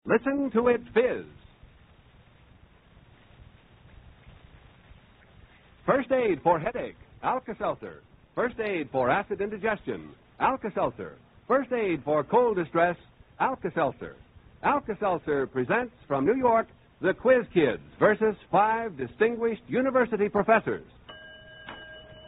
Listen to it fizz. First aid for headache, Alka-Seltzer. First aid for acid indigestion, Alka-Seltzer. First aid for cold distress, Alka-Seltzer. Alka-Seltzer presents from New York the Quiz Kids versus 5 distinguished university professors.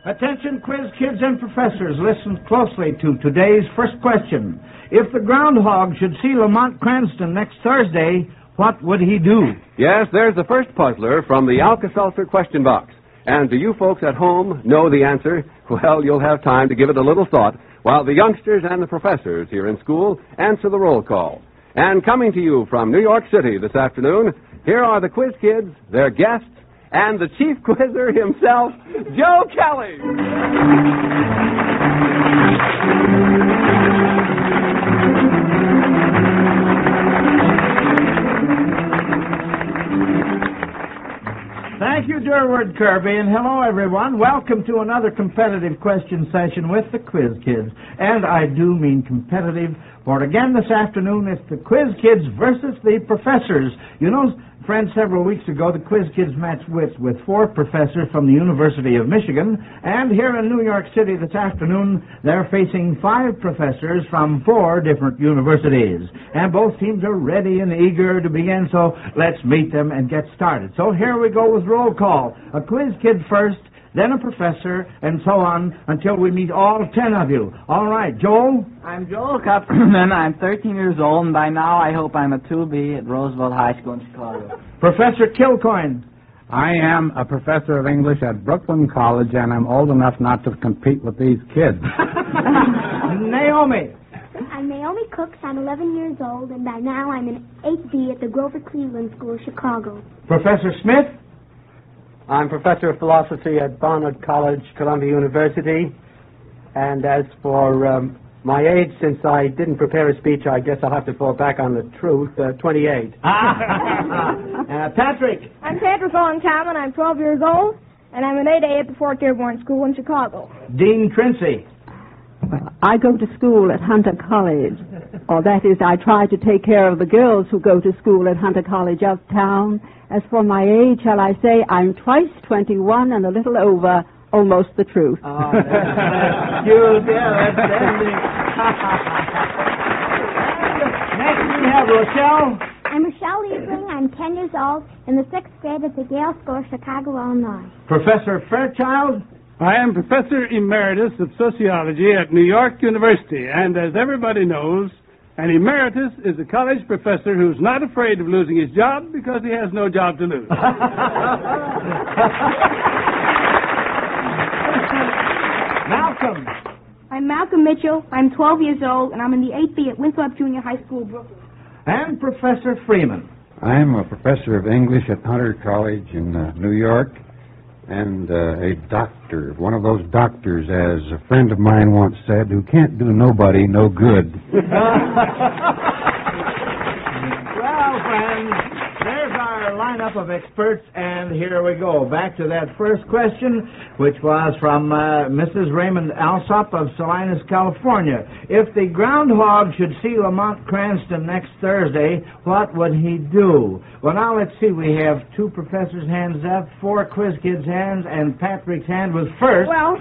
Attention, quiz kids and professors, listen closely to today's first question. If the Groundhog should see Lamont Cranston next Thursday, what would he do? Yes, there's the first puzzler from the Alka-Seltzer question box. And do you folks at home know the answer? Well, you'll have time to give it a little thought while the youngsters and the professors here in school answer the roll call. And coming to you from New York City this afternoon, here are the Quiz Kids, their guests, and the chief quizzer himself, Joe Kelly. Thank you, Durward Kirby, and hello, everyone. Welcome to another competitive question session with the Quiz Kids. And I do mean competitive, for again this afternoon it's the Quiz Kids versus the professors. You know, friends, several weeks ago the Quiz Kids matched wits with 4 professors from the University of Michigan, and here in New York City this afternoon they're facing 5 professors from 4 different universities. And both teams are ready and eager to begin, so let's meet them and get started. So here we go with roll call. A Quiz Kid first, then a professor, and so on until we meet all 10 of you. All right, Joel? I'm Joel Kupferman. I'm 13 years old, and by now I hope I'm a 2B at Roosevelt High School in Chicago. Professor Kilcoyne? I am a professor of English at Brooklyn College, and I'm old enough not to compete with these kids. Naomi? I'm Naomi Cooks. I'm 11 years old, and by now I'm in 8B at the Grover Cleveland School, Chicago. Professor Smith? I'm professor of philosophy at Barnard College, Columbia University. And as for my age, since I didn't prepare a speech, I guess I'll have to fall back on the truth, 28. Patrick? I'm Patrick Owen Common. I'm 12 years old, and I'm an 8A at the Fort Dearborn School in Chicago. Dean Trincy? I go to school at Hunter College, or that is, I try to take care of the girls who go to school at Hunter College uptown. As for my age, shall I say, I'm twice 21 and a little over almost the truth. Oh, that's cute. Yeah, that's dandy. Next we have Rochelle. I'm Rochelle Liebling. I'm 10 years old in the 6th grade at the Gale School, Chicago, Illinois. Professor Fairchild. I am Professor Emeritus of Sociology at New York University, and as everybody knows, an emeritus is a college professor who's not afraid of losing his job because he has no job to lose. Malcolm. I'm Malcolm Mitchell. I'm 12 years old, and I'm in the 8B at Winthrop Junior High School, Brooklyn. And Professor Freeman. I'm a professor of English at Hunter College in New York, and a doctor, one of those doctors, as a friend of mine once said, who can't do nobody no good. Well, friends, there's our lineup of experts, and here we go. Back to that first question, which was from Mrs. Raymond Alsop of Salinas, California. If the Groundhog should see Lamont Cranston next Thursday, what would he do? Well, now let's see. We have 2 professors' hands up, 4 quiz kids' hands, and Patrick's hand was first. Well,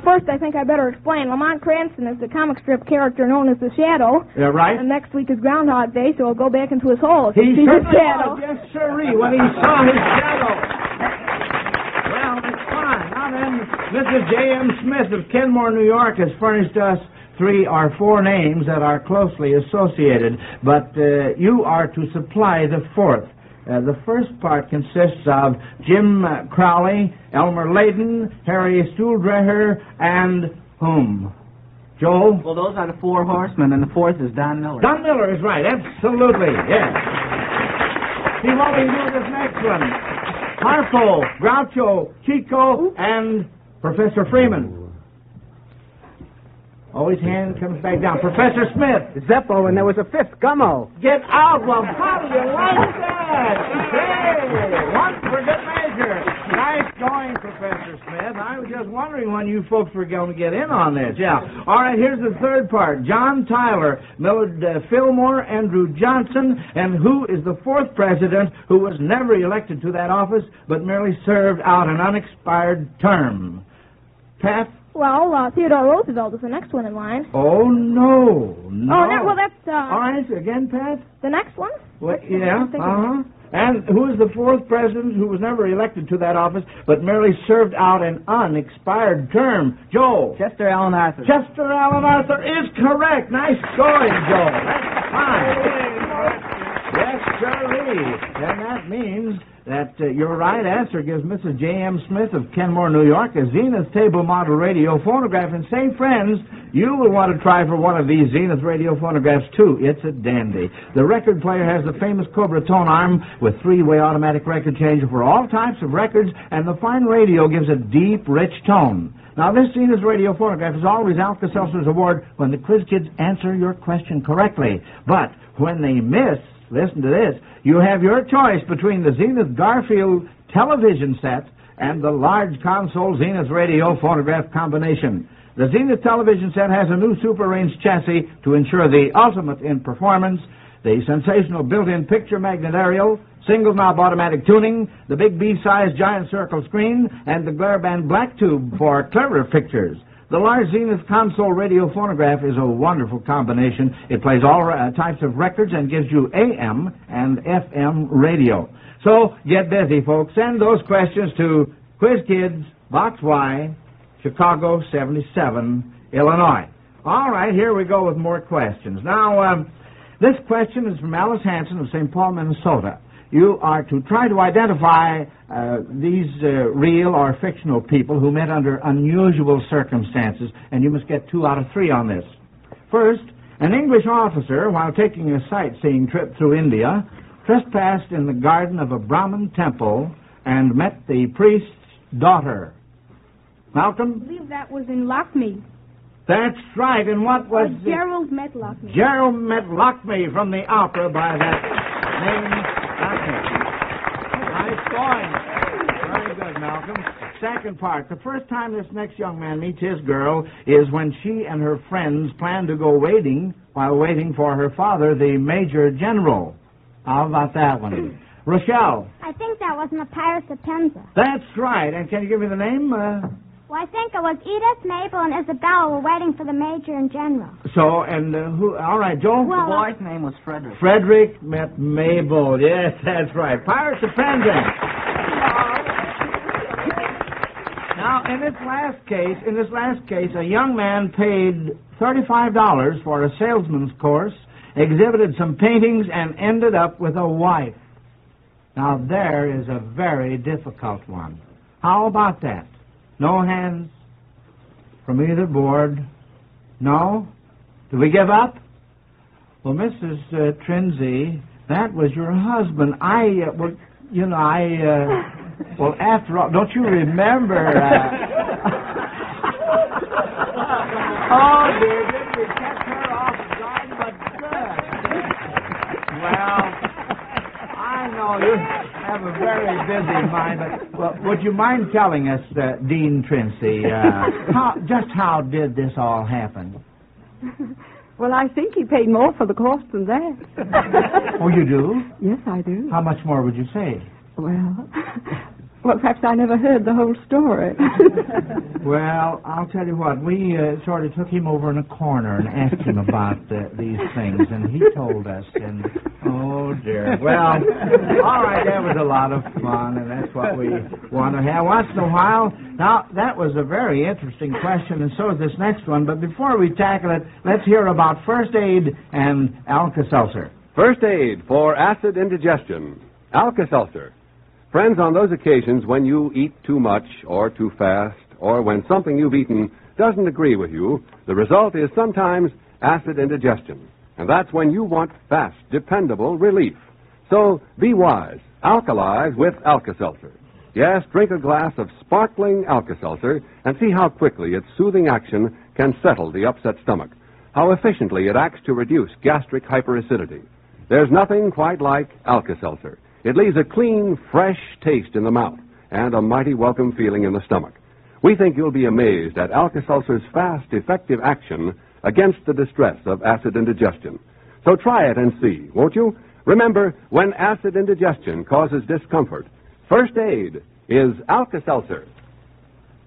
first I think I better explain. Lamont Cranston is the comic strip character known as the Shadow. Yeah, right. And next week is Groundhog Day, so he'll go back into his hole if he He sees his certainly shadow. was, yes, sirree, when he saw his shadow. Well, that's fine. Now then, Mrs. J.M. Smith of Kenmore, New York, has furnished us 3 or 4 names that are closely associated, but you are to supply the 4th. The first part consists of Jim Crowley, Elmer Layden, Harry Stuhldreher, and whom? Joel? Well, those are the 4 horsemen, and the 4th is Don Miller. Don Miller is right, absolutely, yes. See what we do this next one. Harpo, Groucho, Chico, and Professor Freeman. Oh, his hand comes back down. Professor Smith. Zeppo, and there was a 5th, Gummo. Get out. Well, how do you like that? Hey, one for good measure. Nice going, Professor. Professor Smith. I was just wondering when you folks were going to get in on this. Yeah. All right, here's the third part. John Tyler, Millard Fillmore, Andrew Johnson, and who is the fourth president who was never elected to that office but merely served out an unexpired term? Pat? Well, Theodore Roosevelt is the next one in line. Oh, no. Oh, no, well, that's, All right, again, Pat? the next one? What, yeah, And who is the fourth president who was never elected to that office but merely served out an unexpired term? Joe? Chester Allen Arthur. Chester Allen Arthur is correct. Nice going, Joe. That's fine. Yes, sirree. And that means that your right answer gives Mrs. J.M. Smith of Kenmore, New York, a Zenith table model radio phonograph. And say, friends, you will want to try for one of these Zenith radio phonographs, too. It's a dandy. The record player has the famous Cobra tone arm with three-way automatic record changer for all types of records, and the fine radio gives a deep, rich tone. Now, this Zenith radio phonograph is always Alka-Seltzer's award when the quiz kids answer your question correctly. But when they miss, listen to this, you have your choice between the Zenith Garfield television set and the large console Zenith radio phonograph combination. The Zenith television set has a new Super Range chassis to ensure the ultimate in performance, the sensational built-in picture magnet aerial, single knob automatic tuning, the big B-size giant circle screen, and the glare band black tube for clever pictures. The large Zenith console radio phonograph is a wonderful combination. It plays all types of records and gives you AM and FM radio. So get busy, folks. Send those questions to Quiz Kids, Box Y, Chicago 77, Illinois. All right, here we go with more questions. Now, this question is from Alice Hanson of St. Paul, Minnesota. You are to try to identify these real or fictional people who met under unusual circumstances, and you must get 2 out of 3 on this. First, an English officer, while taking a sightseeing trip through India, trespassed in the garden of a Brahmin temple and met the priest's daughter. Malcolm? I believe that was in Lockmead. That's right, and what was... Gerald met Lockmead. Gerald met Lockmead from the opera by that name. Nice going. Very good, Malcolm. Second part. The first time this next young man meets his girl is when she and her friends plan to go wading while waiting for her father, the Major General. How about that one? Rochelle. I think that was in the Pirates of Penzance. That's right. And can you give me the name? Well, I think it was Edith, Mabel, and Isabella were waiting for the Major and General. So, and who? All right, Joe? The boy's name was Frederick. Frederick met Mabel. Yes, that's right. Pirates of Penzance. Now, in this last case, a young man paid $35 for a salesman's course, exhibited some paintings, and ended up with a wife. Now, there is a very difficult one. How about that? No hands from either board? No? Do we give up? Well, Mrs. Trinzy, that was your husband. Well, after all, don't you remember? Oh, dear, didn't we catch her off guard? But good. Well, I know you have a very busy mind, but well, would you mind telling us, Dean Trincy, just how did this all happen? Well, I think he paid more for the course than that. Oh, you do? Yes, I do. How much more would you say? Well, perhaps I never heard the whole story. Well, I'll tell you what. We sort of took him over in a corner and asked him about these things, and he told us, and oh, dear. Well, all right, that was a lot of fun, and that's what we want to have once in a while. Now, that was a very interesting question, and so is this next one, but before we tackle it, let's hear about first aid and Alka-Seltzer. First aid for acid indigestion. Alka-Seltzer. Friends, on those occasions when you eat too much or too fast, or when something you've eaten doesn't agree with you, the result is sometimes acid indigestion. And that's when you want fast, dependable relief. So be wise. Alkalize with Alka-Seltzer. Yes, drink a glass of sparkling Alka-Seltzer and see how quickly its soothing action can settle the upset stomach, how efficiently it acts to reduce gastric hyperacidity. There's nothing quite like Alka-Seltzer. It leaves a clean, fresh taste in the mouth, and a mighty welcome feeling in the stomach. We think you'll be amazed at Alka-Seltzer's fast, effective action against the distress of acid indigestion. So try it and see, won't you? Remember, when acid indigestion causes discomfort, first aid is Alka-Seltzer.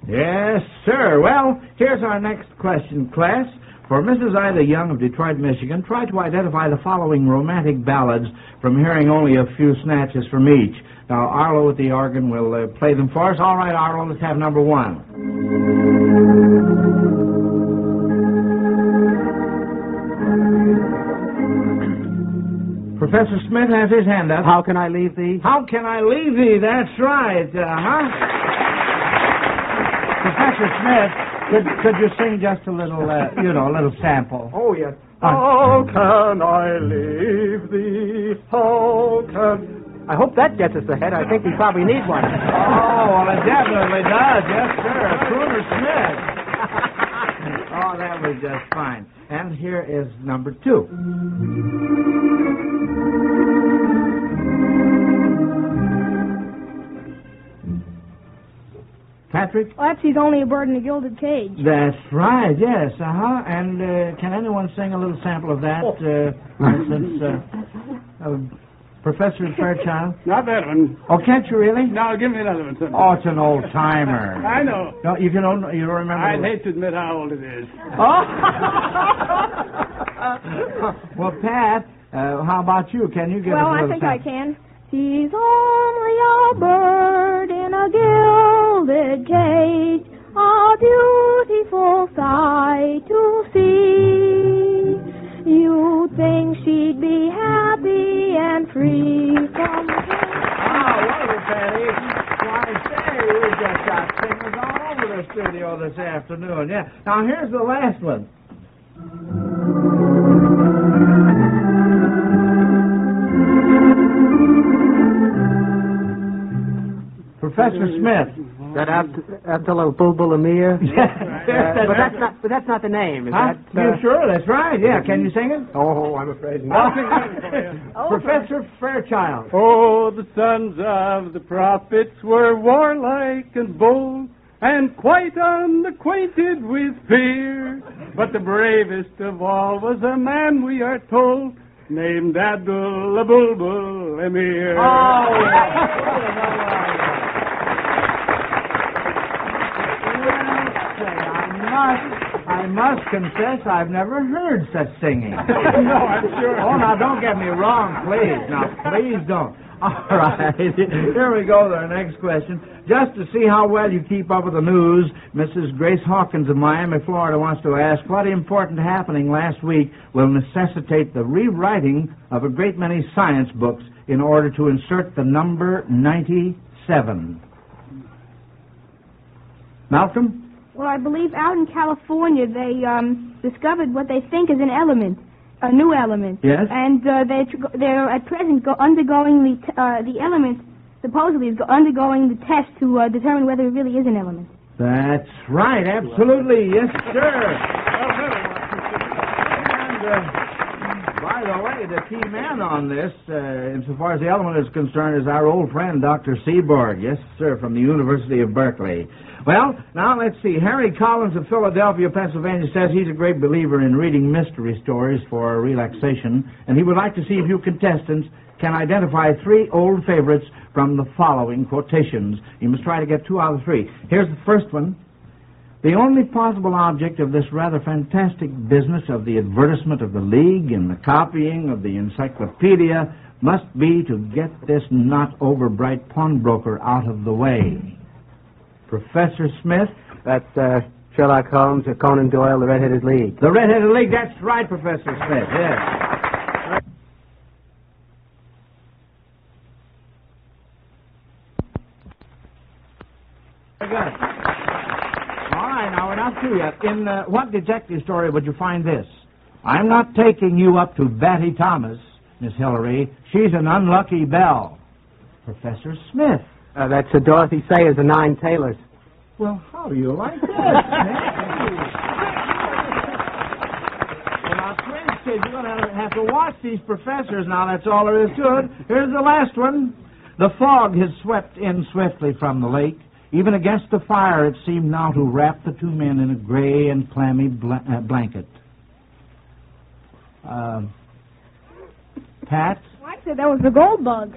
Yes, sir. Well, here's our next question, class. For Mrs. Ida Young of Detroit, Michigan, try to identify the following romantic ballads from hearing only a few snatches from each. Now, Arlo with the organ will play them for us. All right, Arlo, let's have number one. Professor Smith has his hand up. How Can I Leave Thee? How Can I Leave Thee? That's right. Professor Smith, could you sing just a little, a little sample? Oh, yes. How can I leave thee? How can... I hope that gets us ahead. I think we probably need one. Oh, well, it definitely does. Yes, sir. Crooner Smith. Oh, that was just fine. And here is number two. Patrick? Well, that's He's Only a Bird in a Gilded Cage. That's right, yes. And can anyone sing a little sample of that? For instance, Professor Fairchild? Not that one. Oh, can't you really? No, give me another one, son. Oh, it's an old timer. I know. No, you don't remember? I'd hate to admit how old it is. Oh! Well, Pat, how about you? Can you give us a little I think sample? I can. He's only a bird in a gilded cage, a beautiful sight to see. You'd think she'd be happy and free from wonderful, Patty. Why, say, we've just got singers all over the studio this afternoon. Yeah. Now, here's the last one. Professor Smith. That Abdullah Bulbul Amir? But that's not the name, is that? You sure? That's right. Yeah. Can you sing it? Oh, I'm afraid not. Professor Fairchild. Oh, the sons of the prophets were warlike and bold, and quite unacquainted with fear. But the bravest of all was a man, we are told, named Abdullah Bulbul Amir. Oh, I must confess I've never heard such singing. No, I'm sure. Oh, now, don't get me wrong, please. Now, please don't. All right. Here we go with our next question. Just to see how well you keep up with the news, Mrs. Grace Hawkins of Miami, Florida, wants to ask what important happening last week will necessitate the rewriting of a great many science books in order to insert the number 97. Malcolm? Well, I believe out in California they discovered what they think is an element, a new element. Yes. And they're at present undergoing the element supposedly is undergoing the test to determine whether it really is an element. That's right. Absolutely. Yes, sir. And by the way, the key man on this, insofar as the element is concerned, is our old friend Dr. Seaborg. Yes, sir, from the University of Berkeley. Well, now let's see. Harry Collins of Philadelphia, Pennsylvania, says he's a great believer in reading mystery stories for relaxation, and he would like to see if you contestants can identify three old favorites from the following quotations. You must try to get 2 out of 3. Here's the first one. The only possible object of this rather fantastic business of the advertisement of the League and the copying of the encyclopedia must be to get this not-over-bright pawnbroker out of the way. Professor Smith? That's Sherlock Holmes or Conan Doyle, the Red-Headed League. The Red-Headed League, that's right, Professor Smith, yes. Very good. All right, now we're not through yet. In what detective story would you find this? I'm not taking you up to Batty Thomas, Miss Hillary. She's an unlucky belle. Professor Smith. That's Dorothy Sayers and 9 Tailors. Well, how do you like that? Well, now, twins, kids, you're going to have to watch these professors now. That's all there is to it. Here's the last one. The fog has swept in swiftly from the lake. Even against the fire, it seemed now to wrap the two men in a gray and clammy blanket. Pat? I said that was the gold bug.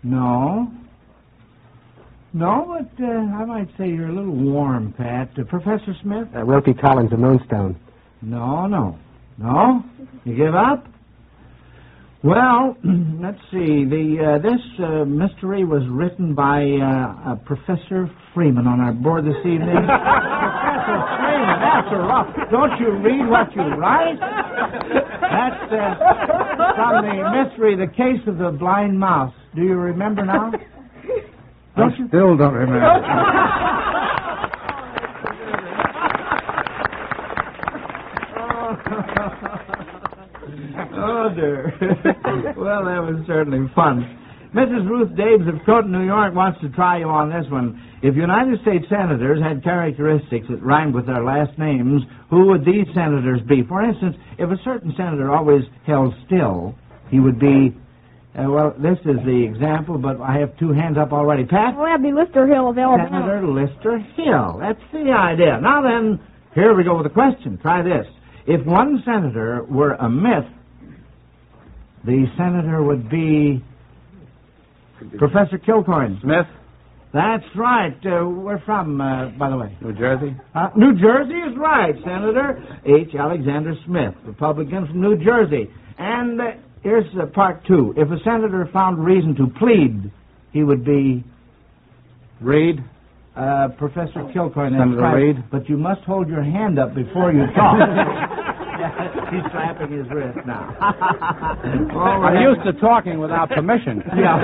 No. No, but I might say you're a little warm, Pat. Professor Smith? Wilkie Collins of Moonstone. No. You give up? Well, let's see. This mystery was written by Professor Freeman on our board this evening. Professor Freeman, that's a rough. Don't you read what you write? That's from the mystery, The Case of the Blind Mouse. Do you remember now? Still don't remember. Oh, dear. Well, that was certainly fun. Mrs. Ruth Daves of Croton, New York, wants to try you on this one. If United States senators had characteristics that rhymed with their last names, who would these senators be? For instance, if a certain senator always held still, he would be... well, this is the example, but I have two hands up already. Pat? Well, that'd be Lister Hill of Alabama. Senator Lister Hill. That's the idea. Now then, here we go with the question. Try this. If one senator were a myth, the senator would be Professor Kilcoyne. Smith? That's right. We're from, by the way. New Jersey? New Jersey is right, Senator H. Alexander Smith, Republican from New Jersey. And here's part two. If a senator found reason to plead, he would be... Reed? Professor Kilcoyne. Senator right. Reed? But you must hold your hand up before you talk. He's slapping his wrist now. I'm used to talking without permission. Yeah.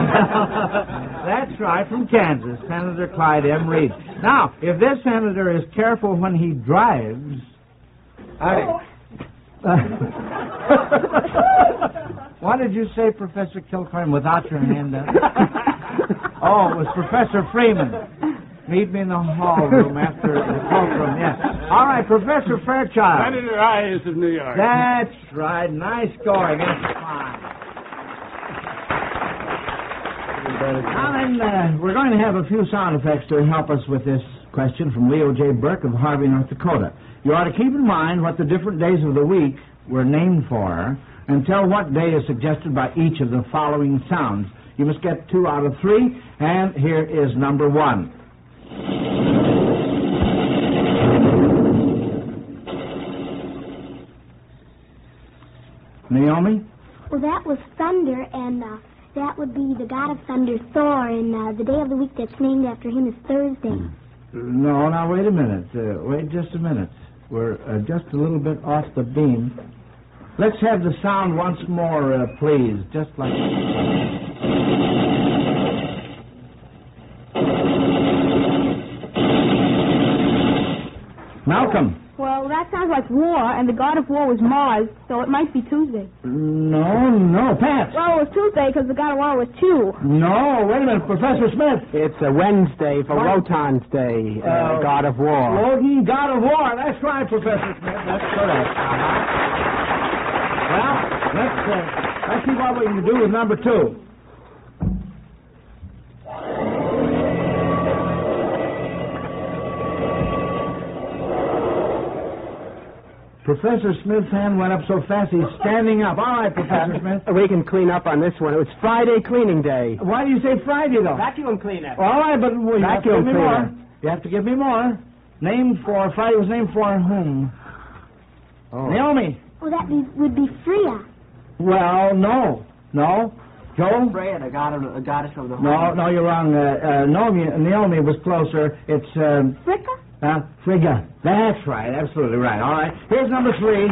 That's right, from Kansas, Senator Clyde M. Reed. Now, if this senator is careful when he drives... What did you say, Professor Kilcoyne, without your hand up? Oh, it was Professor Freeman. Meet me in the hall room after the cloakroom, yes. All right, Professor Fairchild. Senator Hayes of New York. That's right. Nice going. That's fine. Now then, we're going to have a few sound effects to help us with this question from Leo J. Burke of Harvey, North Dakota. You ought to keep in mind what the different days of the week were named for and tell what day is suggested by each of the following sounds. You must get 2 out of 3, and here is number 1. Naomi? Well, that was thunder, and that would be the god of thunder, Thor, and the day of the week that's named after him is Thursday. No, now, wait a minute. Wait just a minute. We're just a little bit off the beam. Let's have the sound once more, please, just like... Malcolm. Well, that sounds like war, and the god of war was Mars, so it might be Tuesday. No, Pat. Well, it was Tuesday because the god of war was 2. No, wait a minute, Professor Smith. It's a Wednesday for Wotan's Day, God of War. Wotan, God of War. That's right, Professor Smith. That's correct. Well, let's see what we can do with number 2. Professor Smith's hand went up so fast he's standing up. All right, Professor Smith. We can clean up on this one. It was Friday cleaning day. Why do you say Friday, though? Vacuum cleaner. All right, but you have to give me more. Cleaner. You have to give me more. Friday was named for whom? Oh. Naomi. Well, that would be Freya. Well, no. Joe? Freya, the goddess of the home. No, you're wrong. Naomi was closer. It's, Fricka? Frigga. That's right. Absolutely right. All right. Here's number 3.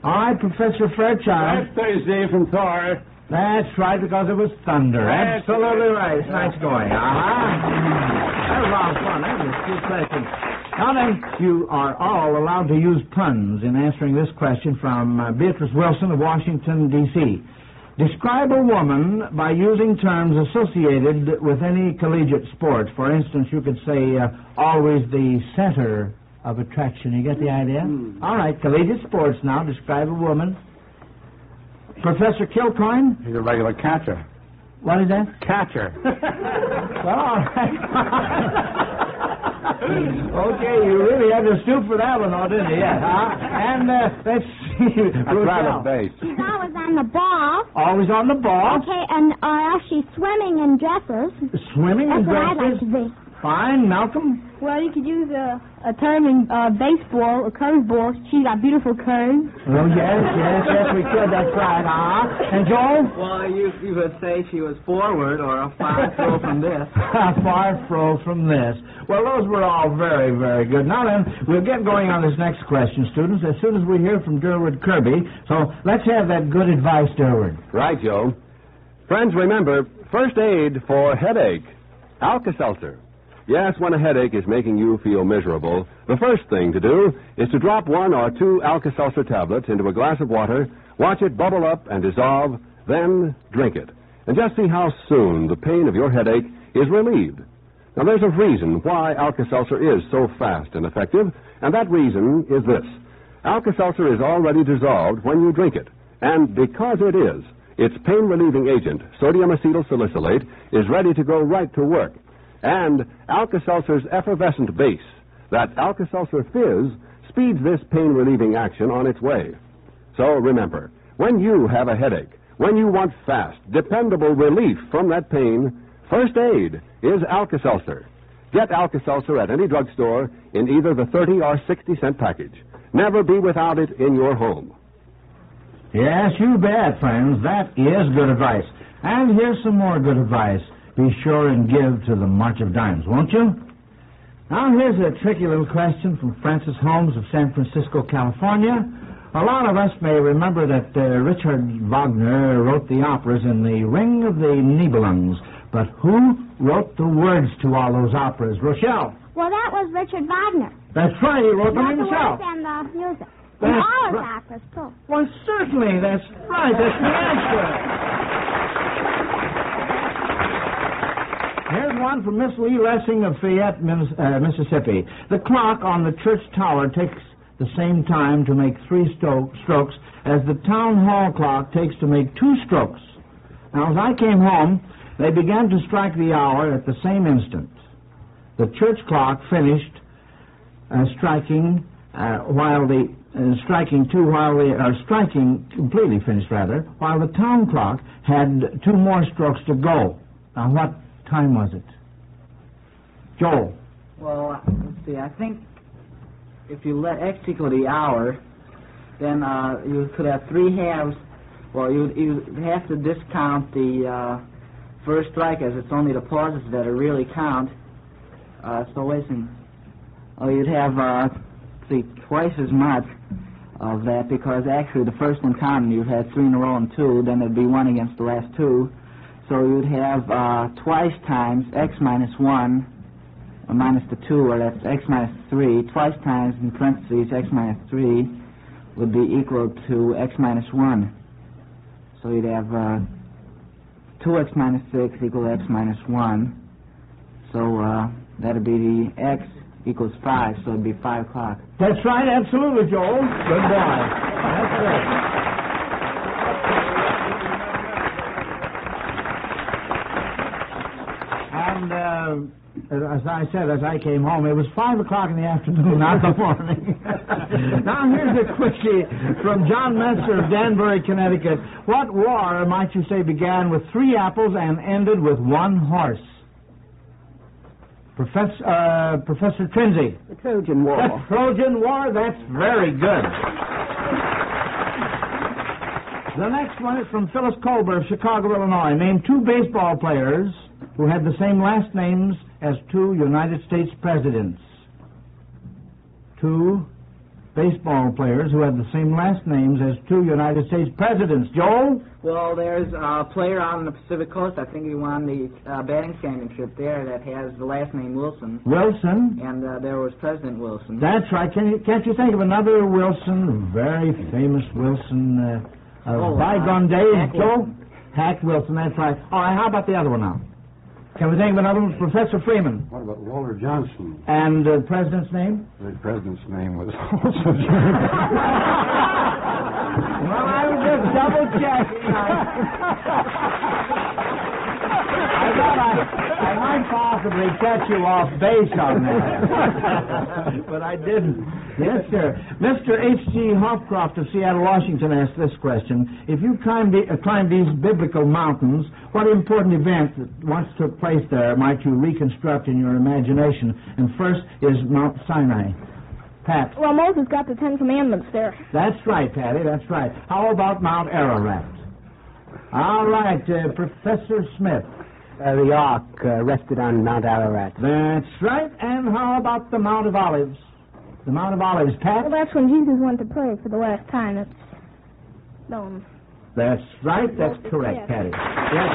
All right, Professor Fairchild. That's Thursday from Thor. That's right, because it was thunder. That's Absolutely right. It's nice going. That was a lot of fun. That was a good question. Now then, you are all allowed to use puns in answering this question from Beatrice Wilson of Washington, D.C. Describe a woman by using terms associated with any collegiate sport. For instance, you could say, always the center of attraction. You get the idea? All right, collegiate sports now. Describe a woman. Professor Kilcoyne? He's a regular catcher. What is that? Catcher. Well, all right. Okay, you really had to stoop for that one, didn't you? Yeah. And let's see. That's rather base. She's always on the ball. Always on the ball. Okay, and she's swimming in dresses. Swimming in That's what I like dresses. to be. Fine, Malcolm. Well, you could use a term in baseball, a curveball. She's got beautiful curves. Oh, yes, we could. That's right. And Joel? Well, you would say she was forward or a far throw from this. A far throw from this. Well, those were all very, very good. Now then, we'll get going on this next question, students, as soon as we hear from Durward Kirby. So let's have that good advice, Durward. Right, Joe. Friends, remember, first aid for headache, Alka-Seltzer. Yes, when a headache is making you feel miserable, the first thing to do is to drop 1 or 2 Alka-Seltzer tablets into a glass of water, watch it bubble up and dissolve, then drink it. And just see how soon the pain of your headache is relieved. Now, there's a reason why Alka-Seltzer is so fast and effective, and that reason is this. Alka-Seltzer is already dissolved when you drink it, and because it is, its pain-relieving agent, sodium acetylsalicylate, is ready to go right to work. And Alka-Seltzer's effervescent base, that Alka-Seltzer Fizz, speeds this pain-relieving action on its way. So remember, when you have a headache, when you want fast, dependable relief from that pain, first aid is Alka-Seltzer. Get Alka-Seltzer at any drugstore in either the 30 or 60-cent package. Never be without it in your home. Yes, you bet, friends. That is good advice. And here's some more good advice. Be sure and give to the March of Dimes, won't you? Now, here's a tricky little question from Francis Holmes of San Francisco, California. A lot of us may remember that Richard Wagner wrote the operas in the Ring of the Nibelungs. But who wrote the words to all those operas? Rochelle? Well, that was Richard Wagner. That's right, he wrote them Not the himself. words and the music. That's And all his right. operas, too. Well, certainly, that's right. That's the answer. Here's one from Miss Lee Lessing of Fayette, Mississippi. The clock on the church tower takes the same time to make 3 strokes as the town hall clock takes to make 2 strokes. Now, as I came home, they began to strike the hour at the same instant. The church clock finished striking completely finished rather, while the town clock had 2 more strokes to go. Now, what time was it? Joel? Well, let's see. I think if you let X equal the hour, then you could have 3 halves. Well, you have to discount the first strike, as it's only the pauses that are really count. So wait a minute. Oh, you'd have twice as much of that, because actually the first one counted, you had 3 in a row and 2, then there'd be 1 against the last 2. So you'd have twice times x minus 1, or minus the 2, or that's x minus 3. Twice times, in parentheses, x minus 3 would be equal to x minus 1. So you'd have 2x minus 6 equal x minus 1. So that'd be the x equals 5, so it'd be 5 o'clock. That's right, absolutely, Joel. Good boy. That's right. And as I said, as I came home, it was 5 o'clock in the afternoon, not the morning. Now, here's a quickie from John Messer of Danbury, Connecticut. What war, might you say, began with 3 apples and ended with 1 horse? Professor Trinzy. The Trojan War. The Trojan War, that's very good. The next one is from Phyllis Colbert of Chicago, Illinois. Name 2 baseball players who had the same last names as 2 United States presidents. 2 baseball players who had the same last names as 2 United States presidents. Joel? Well, there's a player out on the Pacific Coast, I think he won the batting championship there, that has the last name Wilson. Wilson? And there was President Wilson. That's right. Can't you think of another Wilson, very famous Wilson of bygone days, Joel? Hack Wilson, that's right. All right, how about the other one now? Can we think of another one? Professor Freeman. What about Walter Johnson? And the president's name? The president's name was also German. Well, I was just double checking. I thought I might possibly catch you off base on that. But I didn't. Yes, sir. Mr. H.G. Hofcroft of Seattle, Washington asked this question. If you climbed these biblical mountains, what important event that once took place there might you reconstruct in your imagination? And first is Mount Sinai. Pat. Well, Moses got the Ten Commandments there. That's right, Patty, that's right. How about Mount Ararat? All right, Professor Smith. The Ark rested on Mount Ararat. That's right. And how about the Mount of Olives? The Mount of Olives, Pat? Well, that's when Jesus went to pray for the last time. That's known. That's right. That's correct, Yes. Patty. Yes.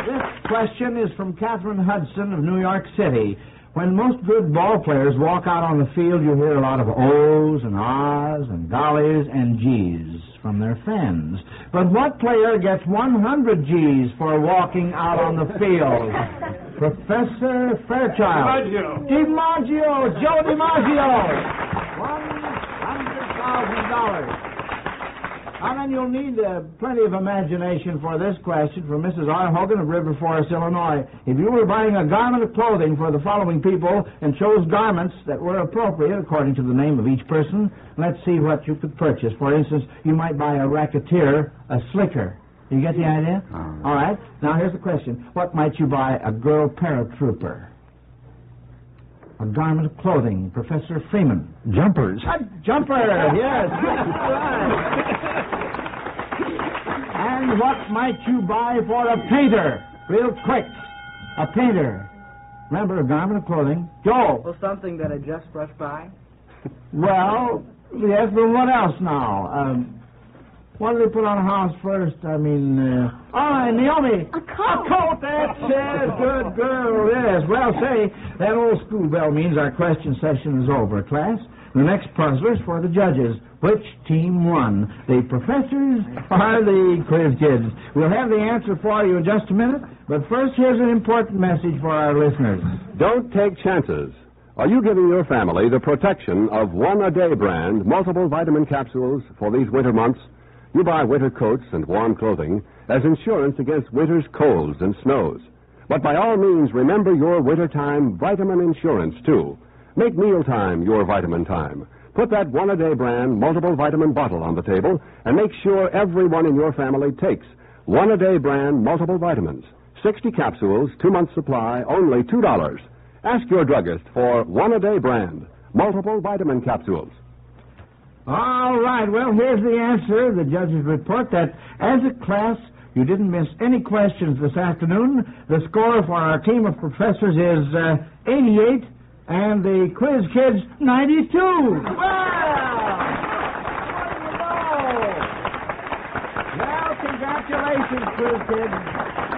This question is from Catherine Hudson of New York City. When most good ball players walk out on the field, you hear a lot of O's and R's and gollies and G's from their fans. But what player gets 100 G's for walking out on the field? Professor Fairchild. DiMaggio. Joe DiMaggio. $100,000. And then you'll need plenty of imagination for this question from Mrs. R. Hogan of River Forest, Illinois. If you were buying a garment of clothing for the following people and chose garments that were appropriate according to the name of each person, let's see what you could purchase. For instance, you might buy a racketeer a slicker. You get the idea? All right. Now here's the question. What might you buy a girl paratrooper? A garment of clothing. Professor Freeman. Jumpers. A jumper, yes. Right. And what might you buy for a painter? Real quick. A painter. Remember, a garment of clothing. Joe. Well, something that I just brushed by. Well, yes, but what else now? What do they put on a house first? All right, Naomi. A coat. A coat, that's it. Good girl, yes. Well, say, that old school bell means our question session is over, class. The next puzzler's for the judges. Which team won? The professors or the quiz kids? We'll have the answer for you in just a minute, but first here's an important message for our listeners. Don't take chances. Are you giving your family the protection of one-a-day brand multiple vitamin capsules for these winter months? You buy winter coats and warm clothing as insurance against winter's colds and snows. But by all means, remember your wintertime vitamin insurance, too. Make mealtime your vitamin time. Put that one-a-day brand multiple vitamin bottle on the table and make sure everyone in your family takes one-a-day brand multiple vitamins. 60 capsules, 2 months supply, only $2. Ask your druggist for one-a-day brand multiple vitamin capsules. All right, well, here's the answer. The judges report that as a class, you didn't miss any questions this afternoon. The score for our team of professors is 88, and the quiz kids, 92. Well, congratulations, quiz kids.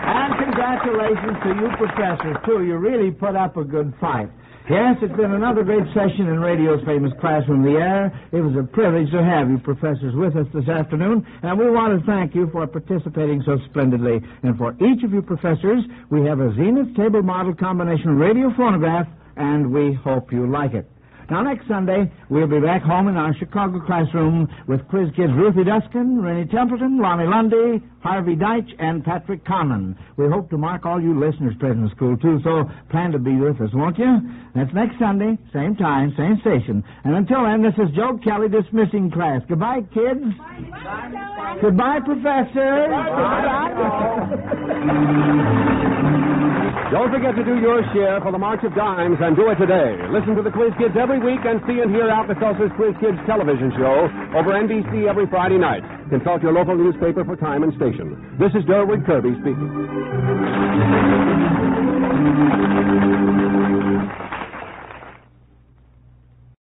And congratulations to you professors, too. You really put up a good fight. Yes, it's been another great session in radio's famous Classroom the Air. It was a privilege to have you professors with us this afternoon, and we want to thank you for participating so splendidly. And for each of you professors, we have a Zenith table model combination radio phonograph, and we hope you like it. Now, next Sunday, we'll be back home in our Chicago classroom with quiz kids Ruthie Duskin, Rennie Templeton, Ronnie Lundy, Harvey Deitch, and Patrick Conlon. We hope to mark all you listeners present in school, too, so plan to be with us, won't you? That's next Sunday, same time, same station. And until then, this is Joe Kelly dismissing class. Goodbye, kids. Bye. Goodbye, professor. Don't forget to do your share for the March of Dimes, and do it today. Listen to the Quiz Kids every week and see and hear Alka-Seltzer's Quiz Kids television show over NBC every Friday night. Consult your local newspaper for time and station. This is Durwood Kirby speaking.